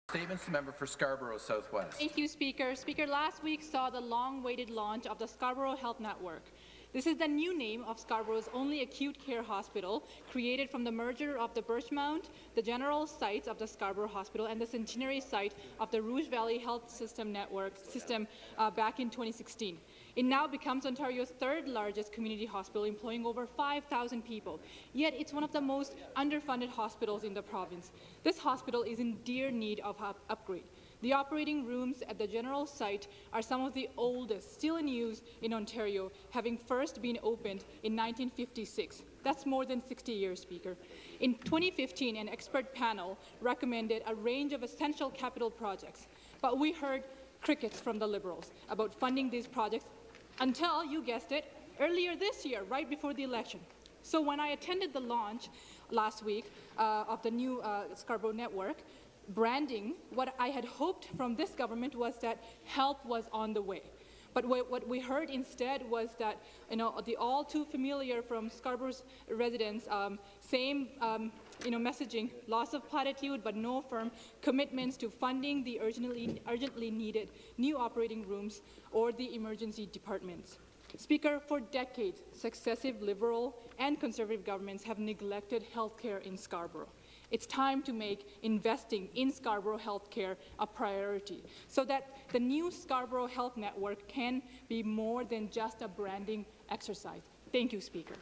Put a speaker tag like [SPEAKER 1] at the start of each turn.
[SPEAKER 1] Statements, the member for Scarborough Southwest.
[SPEAKER 2] Thank you, Speaker. Speaker, last week saw the long-awaited launch of the Scarborough Health Network. This is the new name of Scarborough's only acute care hospital, created from the merger of the Birchmount, the general sites of the Scarborough Hospital, and the centenary site of the Rouge Valley Health System Network back in 2016. It now becomes Ontario's third largest community hospital, employing over 5,000 people. Yet it's one of the most underfunded hospitals in the province. This hospital is in dire need of upgrade. The operating rooms at the general site are some of the oldest still in use in Ontario, having first been opened in 1956. That's more than 60 years, Speaker. In 2015, an expert panel recommended a range of essential capital projects, but we heard crickets from the Liberals about funding these projects until, you guessed it, earlier this year, right before the election. So when I attended the launch last week of the new Scarborough Network, branding, what I had hoped from this government was that help was on the way. But what we heard instead was that, the all too familiar from Scarborough's residents, same messaging, loss of platitude but no firm commitments to funding the urgently needed new operating rooms or the emergency departments. Speaker, for decades, successive Liberal and Conservative governments have neglected healthcare in Scarborough. It's time to make investing in Scarborough healthcare a priority so that the new Scarborough Health Network can be more than just a branding exercise. Thank you, Speaker.